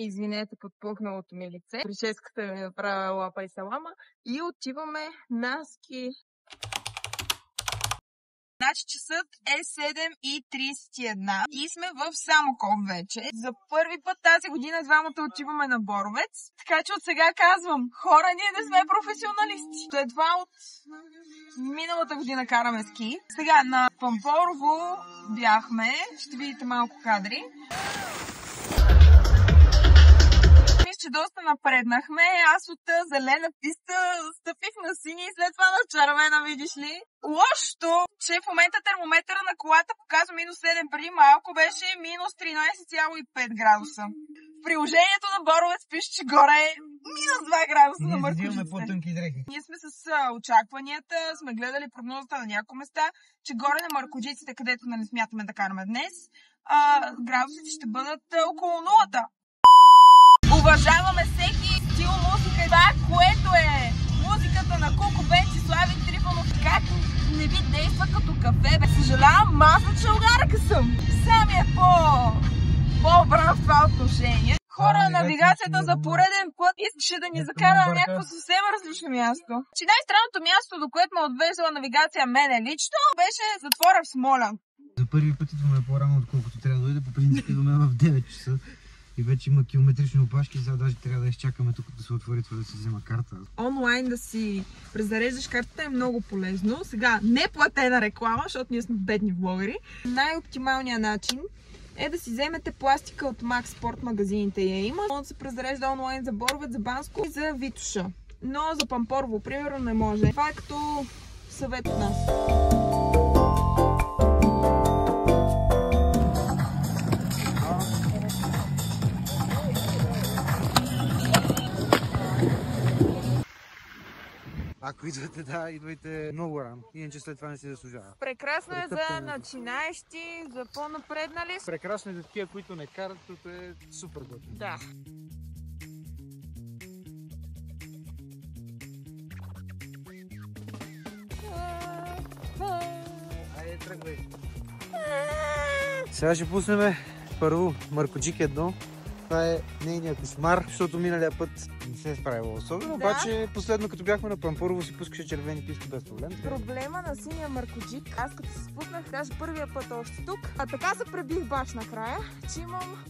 Извинете подпухналото ми лице. Прическата ми направя лапа и салама. И отиваме на ски. Значи часът е 7:31 и сме в Самоков вече. За първи път тази година двамата отиваме на Боровец. Така че от сега казвам, хора, ние не сме професионалисти. Едва от миналата година караме ски. Сега на Пампорово бяхме. Ще видите малко кадри. Че доста напреднахме. Аз от зелена писта стъпих на синя и след това на червена, видиш ли. Лошото, че в момента термометъра на колата показва -7, преди малко беше -13,5 градуса. В приложението на Боровец пише, че горе е -2 градуса на мъркожиците. по-тънки дрехи. Ние сме с очакванията, сме гледали прогнозата на няколко места, че горе на Мъркоджиците, където не смятаме да караме днес, градусите ще бъдат около нулата. Уважаваме всеки стил музика. Това, което е музиката на Куко Бенц и Слави Трифонов, как не ви действа като кафе. Съжалявам, мазна чалгаръка съм. Сам е по-обран в това отношение. Хора, навигацията за пореден път искаше да ни закара на някакво съвсем различно място. Че най-странното място, до което ме отвеждала навигация мене лично, беше затвора в Смолян. За първи път идваме по-рано, отколкото трябва да дойде. По принцип идваме в 9 часа. И вече има километрични опашки, сега даже трябва да изчакаме тук да се отвори това да си взема карта. Онлайн да си презареждаш картата е много полезно. Сега не платена реклама, защото ние сме бедни блогъри. Най-оптималният начин е да си вземете пластика от Max Sport магазините. Я има. Може да се презарежда онлайн за Боровец, за Банско и за Витоша. Но за Пампорово, примерно, не може. Това е като съвет от нас. Ако идвате, да, идвайте много рано. Иначе след това не си заслужава. Прекрасно е за начинаещи, за по-напреднали. Прекрасно е за такива, които не карат, защото е супер готино. Да. Айде, тръгвай. Сега ще пуснем първо Мъркоджик 1. Това е нейният кошмар, защото миналия път не се е справила особено. Да. Обаче последно като бяхме на Пампорово си пускаше червени писти без проблем. Проблема на синия Мъркоджик, аз като се спуснах даже първия път още тук, така се пребих баш накрая, че имам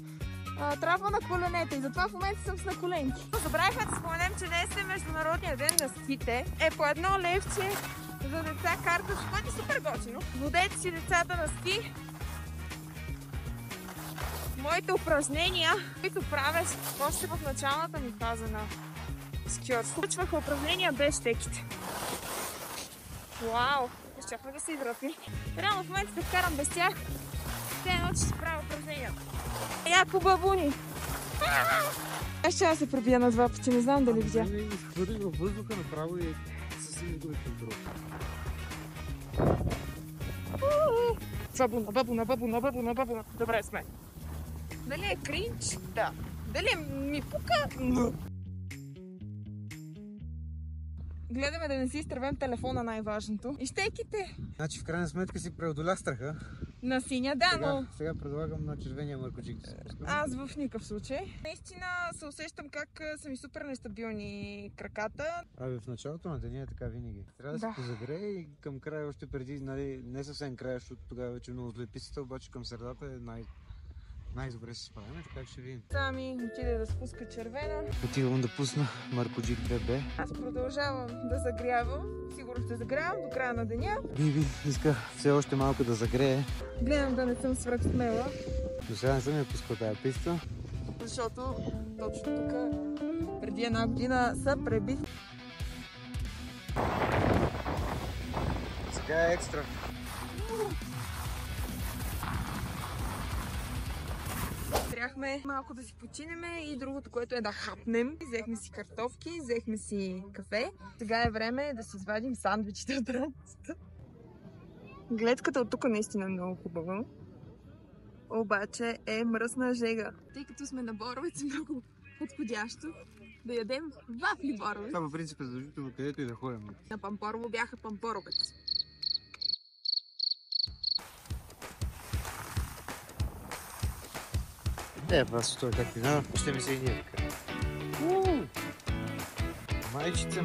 травма на коленете и затова в момента съм с на коленки. Забравихме да споменем, че днес е Международния ден на ските. По 1 левче за деца карта, ще бъде супер готино. Водете си децата на ски. Моите упражнения, които правя още в началната ми фаза на скиорство, включваха упражнения без щеките. Вау! Изчаквам да се изръпи. Реално в момента се карам без тях. Те едно, че си правя упражнения. Яко бабуни! Аз ще се пребия на 2 пъти, не знам дали видя. Изхвърли във въздуха направо и съвсем изгуби контрол. Бабуна. Добре сме. Дали е кринч? Да. Дали ми пука? Гледаме да не си изтървем телефона, най-важното. И щеките. Значи в крайна сметка си преодоля страха. На синя, да, но... Сега предлагам на червения Мъркоджик да се пускам. Аз в никакъв случай. Наистина се усещам как са ми супер нестабилни краката. В началото на деня е така винаги. Трябва да се позагрее и към края още преди, нали, не съвсем края, защото тогава вече много зле пистата, обаче към средата е най-добре се справяме, така че ще видим. Сами отиде да спуска червена. Отивам да пусна Мъркоджик 2B. Аз продължавам да загрявам. Сигурно ще загрявам до края на деня. Биби иска все още малко да загрее. Гледам да не съм свръх смела. До сега не съм я пускал тая писта. Защото точно тук преди 1 година се пребих. Сега е екстра. Трябвахме малко да си починеме и другото, което е да хапнем. Взехме си картофки, взехме си кафе. Сега е време да си извадим сандвичите от раницата. Гледката от тук наистина е много хубава. Обаче е мръсна жега. Тъй като сме на Боровец, е много подходящо да ядем вафли Боровец. Това по принцип е задължително където и да ходим. На Пампорово бяха Пампоровец. Аз той как минава, ще ми се и ние така. Майчица,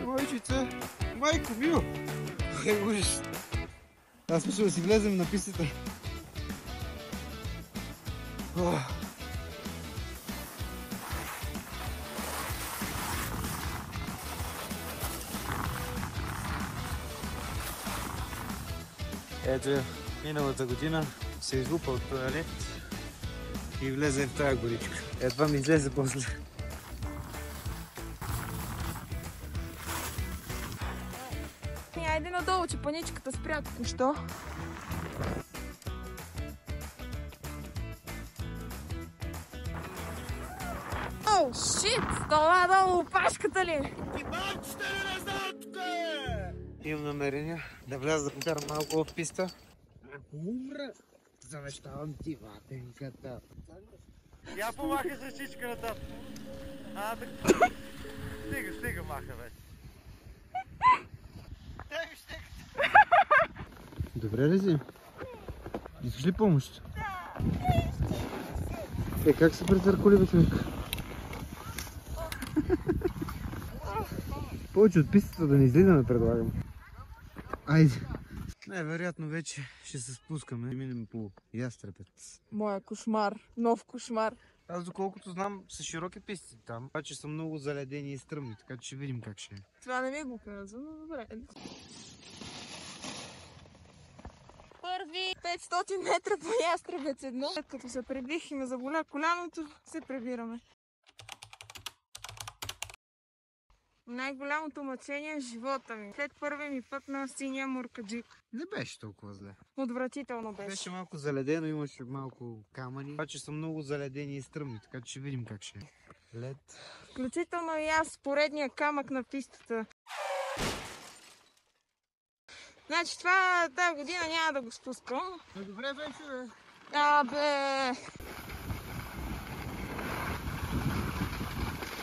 майчица, майко мило! Ужас! Аз мисля да си влезем на пистата. Ето, миналата година се излупа от тоалет и влезе в тази горичка. Едва ми излезе после. Айде надолу, че паничката спря току-що. Оу, шит! Това долу опашката ли? Имам намерение да вляза да покарам малко в писта. Ако умра, завещавам ти ватенката. Я помахай с ръчичка нататък. Стига маха вече. Добре ли си? Искаш ли помощ? Как се претърколи бе, човек? Повече от пистата да не излизаме, предлагам. Айде. Вероятно вече ще се спускаме и минем по Ястребец. Моя кошмар, нов кошмар. Аз доколкото знам са широки писти там, обаче са много заледени и стръмни, така че ще видим как ще е. Това не ми го каза, но добре. Първи 500 метра по Ястребец едно. След като се прибих и ме заболя коляното, се прибираме. Най-голямото мъчение в живота ми. След първи ми път на синия муркаджик. Не беше толкова зле. Отвратително беше. Беше малко заледено, имаше малко камъни. Обаче са много заледени и стръмни, така че ще видим как ще е. Лед. Включително и аз поредния камък на пистата. Значи това тази година няма да го спускам. Добре беше, бе. Абе.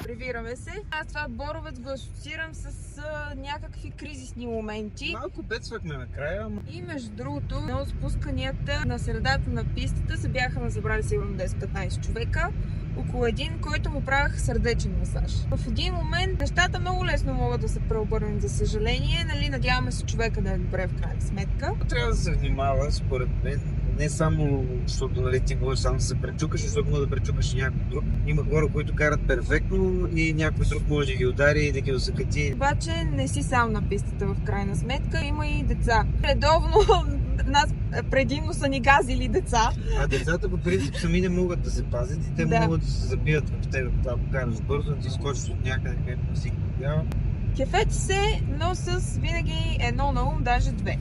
Прибираме се. Аз това Боровец го асоциирам с някакви кризисни моменти. Малко бедствахме накрая. И между другото, на спусканията на средата на пистата се бяха назабрали сигурно 10-15 човека. Около един, който му правях сърдечен масаж. В един момент нещата много лесно могат да се преобърнат, за съжаление. Нали, надяваме се човека да е добре в крайна сметка. Трябва да се внимава, според мен. Не само, защото нали, ти можеш само да се пречукаш, защото може да пречукаш и някой друг. Има хора, които карат перфектно и някой друг може да ги удари и да ги осъкати. Обаче не си сам на пистата в крайна сметка. Има и деца. Редовно нас предимно са ни газили деца. А децата по принцип сами не могат да се пазят и те могат да се забият в тебе. Това покараш бързо, да ти скочиш от някъде, където не си гледава. Кефете се, но с винаги едно на ум, даже две.